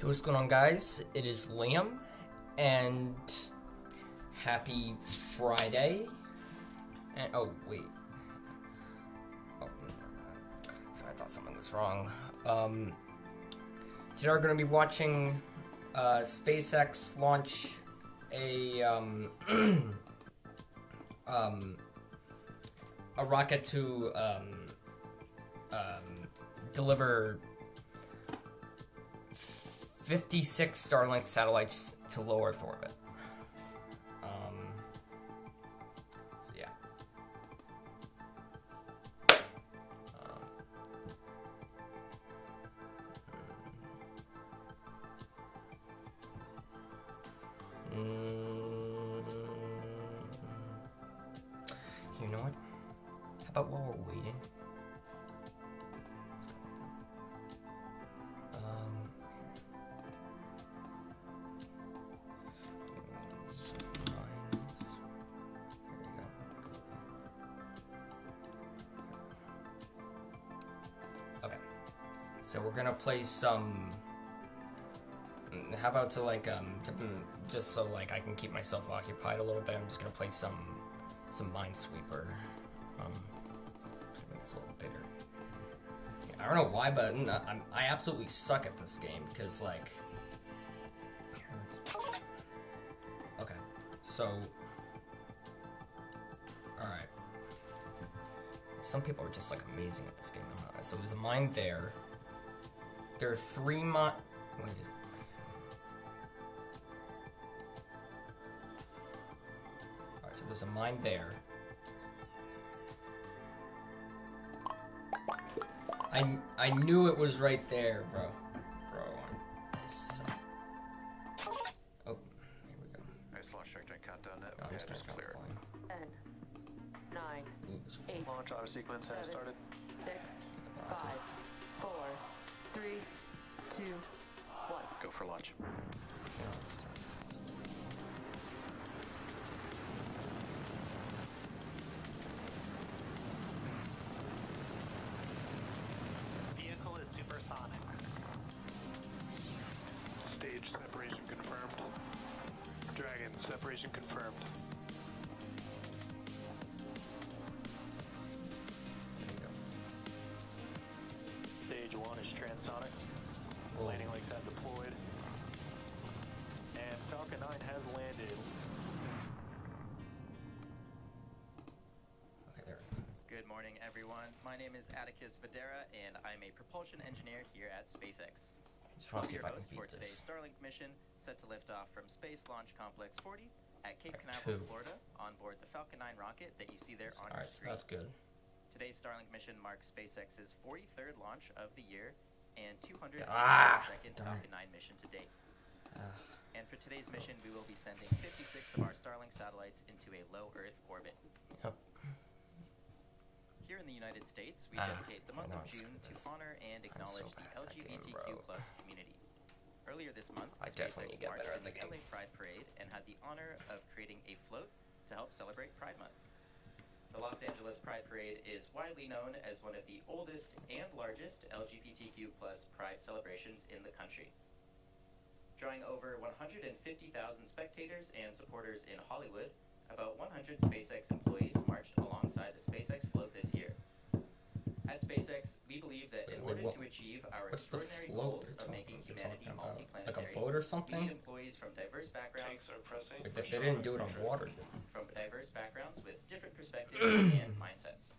Hey, what's going on, guys? It is Liam, and happy Friday. And oh wait, so I thought something was wrong. Today we're going to be watching SpaceX launch a a rocket to deliver 56 Starlink satellites to low Earth orbit. So yeah. You know what? How about while we're waiting? So we're gonna play some. How about just so like I can keep myself occupied a little bit. I'm just gonna play some Minesweeper. Make this a little bigger. Yeah, I don't know why, but I absolutely suck at this game because like. Okay, so. All right. Some people are just like amazing at this game. So there's a mine there. There are 3 wait. Alright, so there's a mine there. I knew it was right there, bro. Oh, here we go. Nice launch trajectory countdown net. No, I'm just just gonna clear. 10, 9, 8, Launch auto sequence has 7, started. 6, 5, 4, 3, 2, 1. Go for launch. Vehicle is supersonic. Stage separation confirmed. Dragon separation confirmed. Stage 1 is transonic. Landing legs have deployed. And Falcon 9 has landed. Okay, there. Good morning, everyone. My name is Atticus Videra, and I'm a propulsion engineer here at SpaceX. Just want to see I'm if your I can host for beat today's this. Starlink mission, set to lift off from Space Launch Complex 40 at Cape Alright, Canaveral, 2. Florida, on board the Falcon 9 rocket that you see there on your Alright, so screen. that's good. Today's Starlink mission marks SpaceX's 43rd launch of the year and 202nd darn Falcon 9 mission to date. Ugh. And for today's mission, we will be sending 56 of our Starlink satellites into a low Earth orbit. Yep. Here in the United States, we dedicate the month know of it's June to this. honor and I'm acknowledge so the bad at that game, LGBTQ+ bro. community. Earlier this month, I definitely SpaceX get marched better in at the the game. LA Pride Parade and had the honor of creating a float to help celebrate Pride Month. The Los Angeles Pride Parade is widely known as one of the oldest and largest LGBTQ+ Pride celebrations in the country. Drawing over 150,000 spectators and supporters in Hollywood, about 100 SpaceX employees marched alongside the SpaceX float this year. At SpaceX, we believe that in order to achieve our What's the extraordinary float goals of making they're humanity talking about? Like multiplanetary, a boat or we something? need employees from diverse backgrounds, Like they didn't do it on water, did they? from diverse backgrounds with different perspectives and mindsets.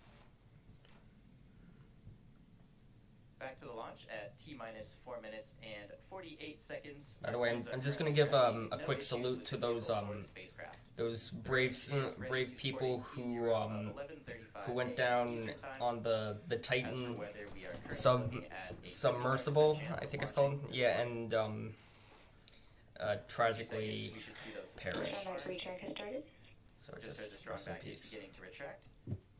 Back to the launch at T-minus 4 minutes and 48 seconds. By the way, I'm just gonna give a quick salute to those brave people who went down on the Titan submersible, I think it's called. Yeah, and tragically perished. So just rest in peace. Beginning to retract.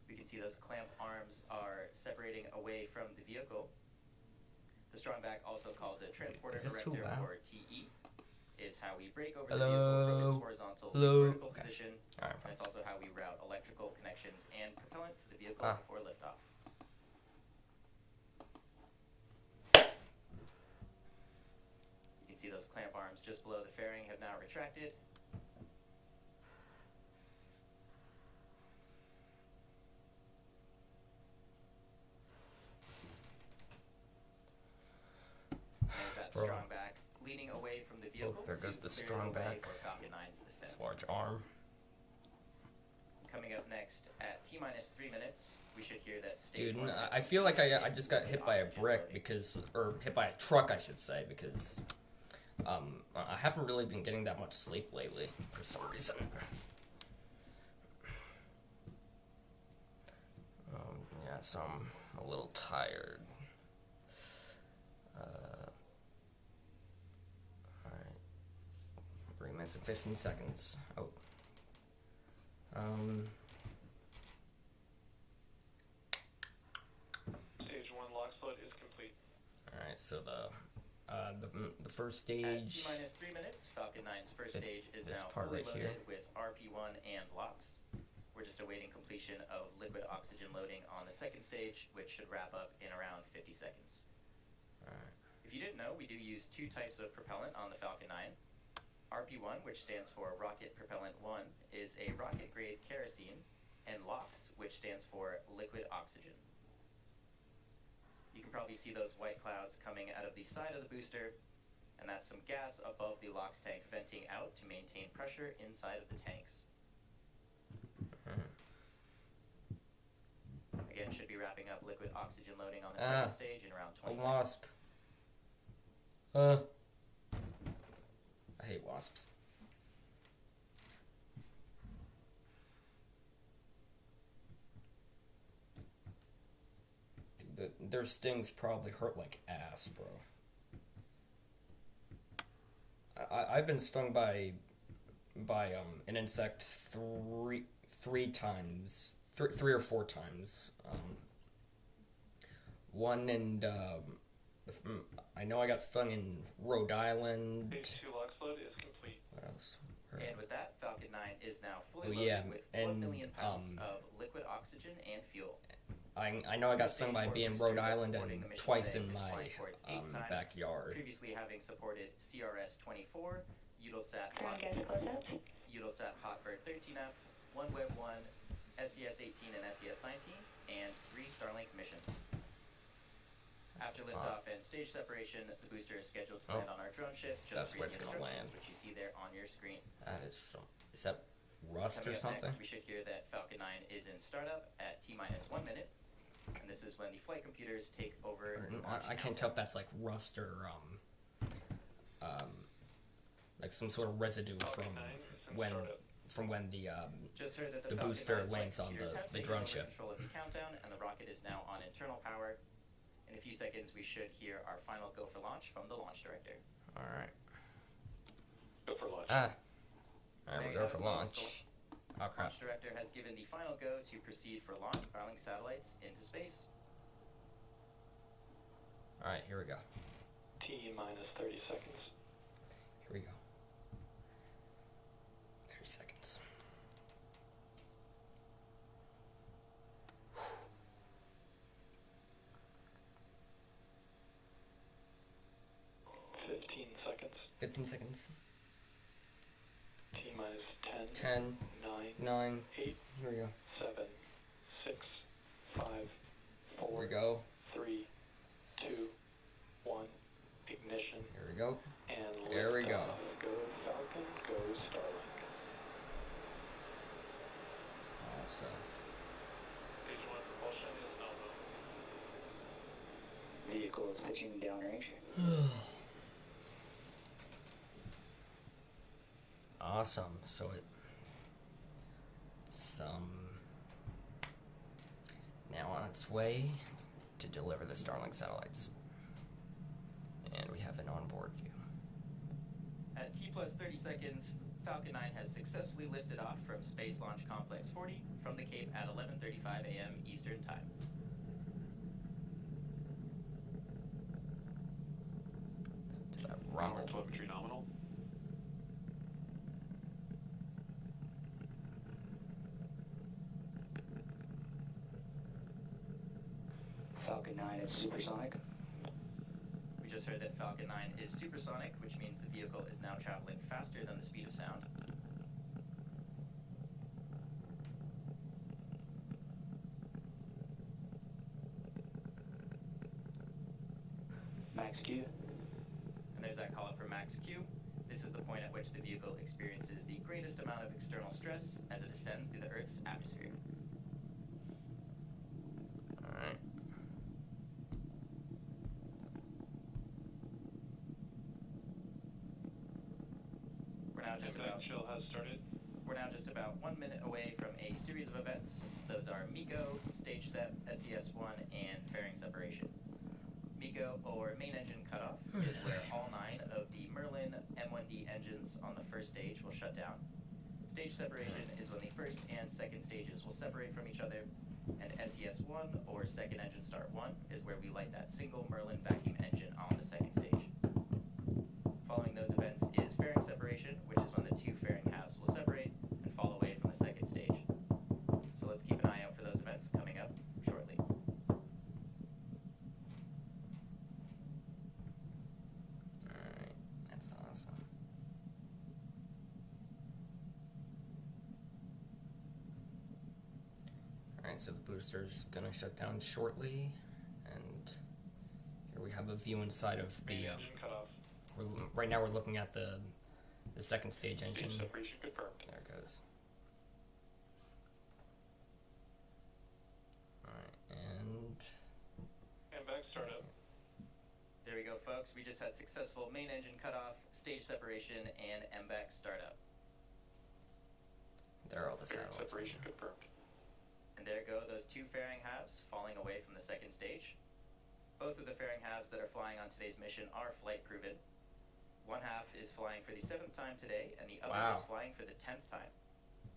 We can see those clamp arms are separating away from the vehicle. The strong back, also called the transporter Is this too director, loud? or TE, is how we break over Hello? the vehicle from its horizontal to Hello? vertical Okay. position. Alright, And fine. it's also how we route electrical connections and propellant to the vehicle Ah. before liftoff. You can see those clamp arms just below the fairing have now retracted. There's that Bro. strong back, leaning away from the vehicle. Oh, there goes to the clear strong the way back. for Falcon 9's ascent. This large arm. Coming up next at T-minus 3 minutes, we should hear that stage Dude, one has I feel like I completed just got hit by a oxygen brick loading. because, or hit by a truck, I should say, because I haven't really been getting that much sleep lately for some reason. Yeah, so I'm a little tired. Alright. 3 minutes and 15 seconds. Oh. Stage 1 lock float is complete. Alright, so the first At stage. T-minus 3 minutes, Falcon 9's first stage is this now part fully right loaded here. with RP1 and locks. We're just awaiting completion of liquid oxygen loading on the second stage, which should wrap up in around 50 seconds. Alright. If you didn't know, we do use two types of propellant on the Falcon 9. RP1, which stands for Rocket Propellant 1, is a rocket-grade kerosene, and LOX, which stands for liquid oxygen. You can probably see those white clouds coming out of the side of the booster, and that's some gas above the LOX tank venting out to maintain pressure inside of the tanks. Again, should be wrapping up liquid oxygen loading on the second stage in around 20 A seconds. wasp. I hate wasps. Dude, their stings probably hurt like ass, bro. I've been stung by an insect three times, three or four times. One in I know I got stung in Rhode Island. Stage 2 lock float is complete. What else? And with that, Falcon 9 is now fully Oh, loaded yeah, with 1 and, million pounds of liquid oxygen and fuel. I know I got stung by being Rhode Island and twice in my backyard. Previously having supported CRS-24, Eutelsat Hotbird 13F, OneWeb 1, SES-18 and SES-19, and 3 Starlink missions. After liftoff and stage separation, the booster is scheduled to land on our drone ship. That's where it's gonna land. Which you see there on your screen. That is some. Is that rust Coming or up something? next, we should hear that Falcon 9 is in startup at T-minus 1 minute, and this is when the flight computers take over. the launch I can't tell if countdown. that's like rust or like some sort of residue Falcon 9 is in startup. from when the Just heard that the Falcon booster 9 flight lands on computers have the taken drone over ship. Control of the countdown, and the rocket is now on internal power. In a few seconds, we should hear our final go for launch from the launch director. All right. Go for launch. All right, There we you go have for it, launch. Oh crap! Launch director has given the final go to proceed for launch Starlink satellites into space. All right, here we go. T-minus 30 seconds. Here we go. 30 seconds. 15 seconds. 15 seconds. T-minus 10. 10, 9. 9. 8. Here we go. 7. 6. 5. 4. Here we go. 3. 2. 1. Ignition. Here we go. And There we go. liftoff. Go Falcon, go Starlink. Awesome. Stage 1 propulsion is nominal. Vehicle is pitching downrange. Awesome. So it's now on its way to deliver the Starlink satellites, and we have an onboard view. At T plus 30 seconds, Falcon 9 has successfully lifted off from Space Launch Complex 40 from the Cape at 11:35 a.m. Eastern Time. To that rumble. Telemetry nominal. Falcon 9 is supersonic. We just just heard that Falcon 9 is supersonic, which means the vehicle is now traveling faster than the speed of sound. Max Q. And there's that call up for max Q. This is the point at which the vehicle experiences the greatest amount of external stress as it ascends through the Earth's atmosphere. Alright. We're now just about 1 minute away from a series of events. Those are MECO, stage set, SES-1, and fairing separation. MECO, or main engine cutoff, is where all 9 of the Merlin M1D engines on the first stage will shut down. Stage separation is when the first and second stages will separate from each other, and SES-1, or second engine start 1, is where we light that single Merlin vacuum engine on the second stage. Following those events is fairing separation, which is when the 2 fairing halves will separate and fall away from the second stage. So let's keep an eye out for those events coming up shortly. Alright, that's awesome. Alright, so the booster's gonna shut down shortly, and here we have a view inside of the, right now we're looking at the second stage engine. Separation confirmed. There it goes. Alright, and Back startup. There we go, folks. We just had successful main engine cutoff, stage separation, and MBAC startup. there are all the satellites. Separation confirmed. And there go those 2 fairing halves falling away from the second stage. Both of the fairing halves that are flying on today's mission are flight proven. One half is flying for the 7th time today, and the other is flying for the 10th time.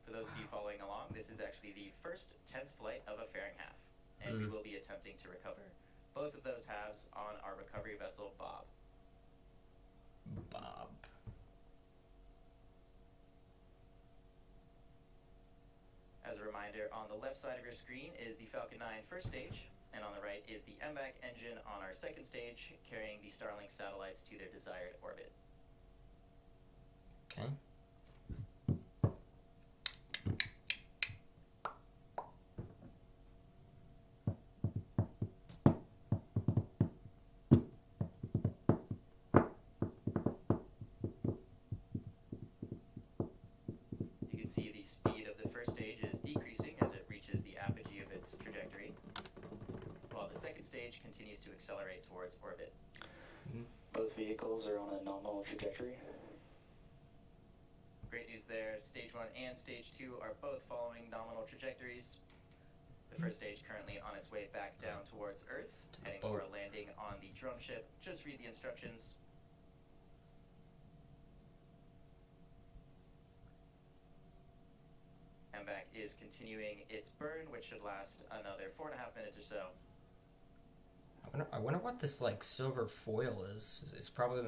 For those of you following along, this is actually the first 10th flight of a fairing half, and we will be attempting to recover both of those halves on our recovery vessel, Bob. Bob. As a reminder, on the left side of your screen is the Falcon 9 first stage, and on the right is the MBAC engine on our second stage, carrying the Starlink satellites to their desired orbit. Okay. You can see the speed of the first stage is decreasing as it reaches the apogee of its trajectory, while the second stage continues to accelerate towards orbit. Both vehicles are on a nominal trajectory. Great news there. Stage 1 and Stage 2 are both following nominal trajectories. The first stage currently on its way back down towards Earth, heading for a landing on the drum ship. Just read the instructions. MBAC is continuing its burn, which should last another 4.5 minutes or so. I wonder what this like silver foil is. It's probably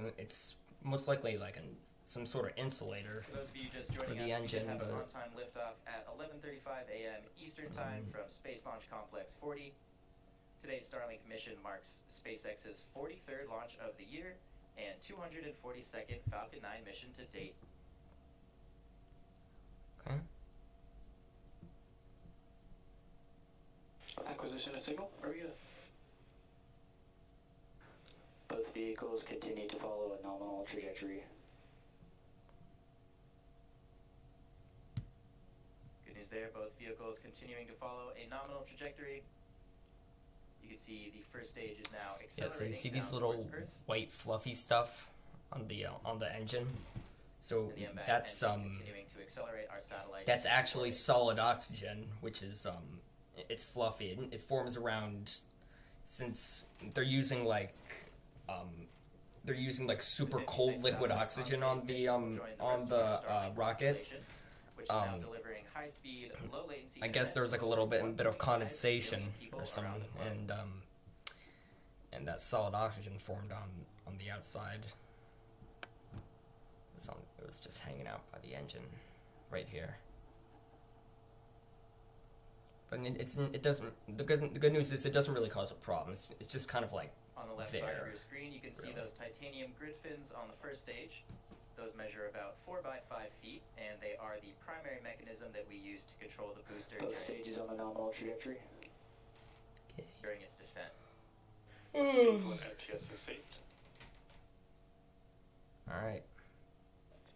most likely like some sort of insulator. For those of you just For joining the us, engine, we did have but- an on-time liftoff at 11:35 a.m. Eastern Time from Space Launch Complex 40. Today's Starlink mission marks SpaceX's 43rd launch of the year and 242nd Falcon 9 mission to date. Okay. Acquisition of signal. Very good. Both vehicles continue to follow a nominal trajectory. Good news there, both vehicles continuing to follow a nominal trajectory. You can see the first stage is now Yeah, accelerating. so you see these down little towards Earth, white fluffy stuff on the engine. So and the MBAC that's engine continuing to accelerate our satellite. that's actually solid oxygen, which is it's fluffy. It forms around, since they're using like super cold liquid oxygen on the rocket. Which is now delivering high speed, low latency I guess there's like a little bit of condensation or something, and that solid oxygen formed on the outside. It was just hanging out by the engine, right here. But it doesn't. The good news is it doesn't really cause a problem. It's just kind of like On on the left side of there. your screen, you can see Really. those titanium grid fins on the first stage. Those measure about 4 by 5 feet, and they are the primary mechanism that we use to control the booster Both stages on the nominal trajectory. during its descent. Stage 1 MTS received. Alright.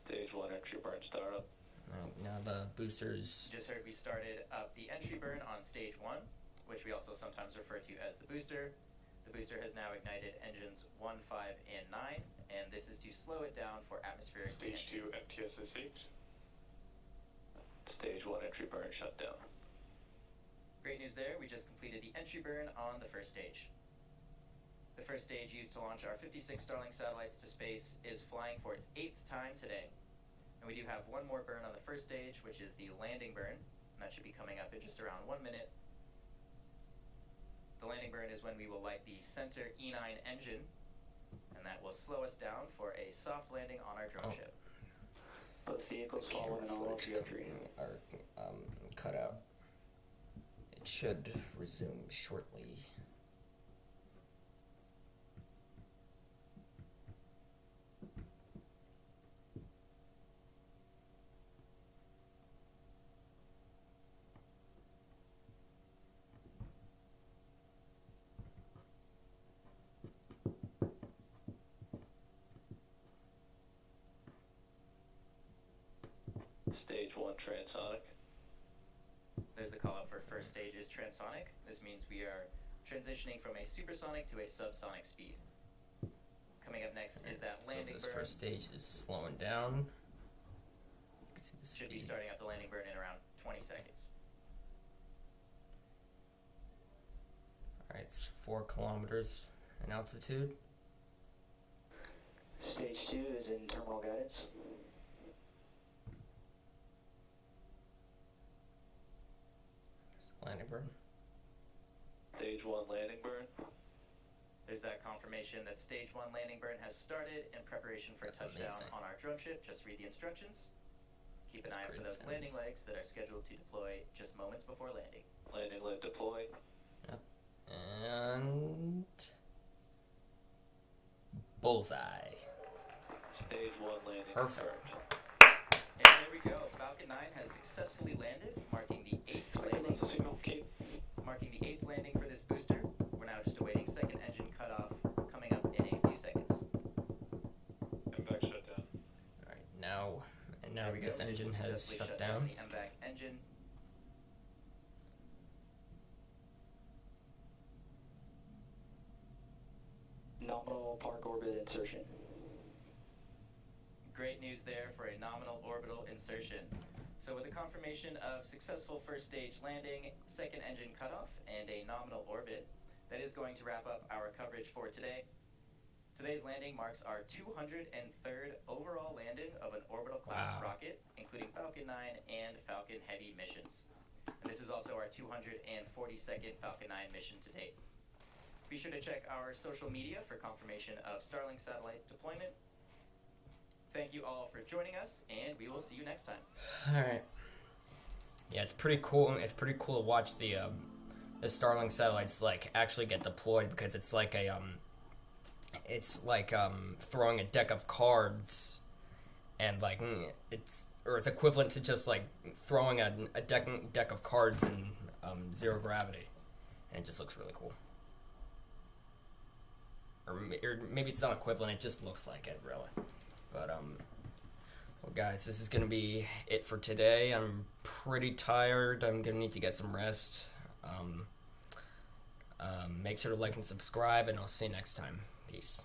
Stage 1 entry burn startup. Alright, now the boosters. You just heard we started up the entry burn on stage 1, which we also sometimes refer to as the booster. The booster has now ignited engines 1, 5, and 9, and this is to slow it down for atmospheric Stage reentry. 2 MTS received. Stage 1 entry burn shut down. Great news there, we just completed the entry burn on the first stage. The first stage used to launch our 56 Starlink satellites to space is flying for its 8th time today. And we do have one more burn on the first stage, which is the landing burn, and that should be coming up in just around 1 minute. The landing burn is when we will light the center E9 engine, and that will slow us down for a soft landing on our drone ship. Both vehicles follow Camera a nominal footage trajectory. are cut out. It should resume shortly. Stage 1 transonic. There's the call out for first stage is transonic. This means we are transitioning from a supersonic to a subsonic speed. Coming up next is that So landing this burn. first stage is slowing down. You can see the Should be speed. starting up the landing burn in around 20 seconds. Alright, it's 4 kilometers in altitude. Stage 2 is in terminal guidance. Landing burn. Stage 1 landing burn. There's that confirmation that stage 1 landing burn has started in preparation for That's touchdown amazing. on our drone ship. Just read the instructions. Keep an That's eye out for great those landing fins. legs that are scheduled to deploy just moments before landing. Landing leg deployed. And bullseye. Stage 1 landing Perfect. confirmed. And there we go. Falcon 9 has successfully landed, marking the 8th landing. Signal Cape. Marking the 8th landing for this booster. We're now just awaiting second engine cutoff coming up in a few seconds. MVAC shut down. Alright, now There we this go. engine Just has successfully shut down. the MVAC engine. Nominal park orbit insertion. Great news there for a nominal orbital insertion. So with a confirmation of successful first stage landing, second engine cutoff, and a nominal orbit, that is going to wrap up our coverage for today. Today's landing marks our 203rd overall landing of an orbital class Wow. rocket, including Falcon 9 and Falcon Heavy missions. And this is also our 242nd Falcon 9 mission to date. Be sure to check our social media for confirmation of Starlink satellite deployment. Thank you all for joining us, and we will see you next time. Alright. Yeah, it's pretty cool. It's pretty cool to watch the Starlink satellites like actually get deployed, because it's like throwing a deck of cards, and like it's equivalent to just like throwing a deck of cards in zero gravity, and it just looks really cool. Or maybe it's not equivalent. It just looks like it, really. But well, guys, this is gonna be it for today. I'm pretty tired. I'm gonna need to get some rest. Make sure to like and subscribe, and I'll see you next time. Peace.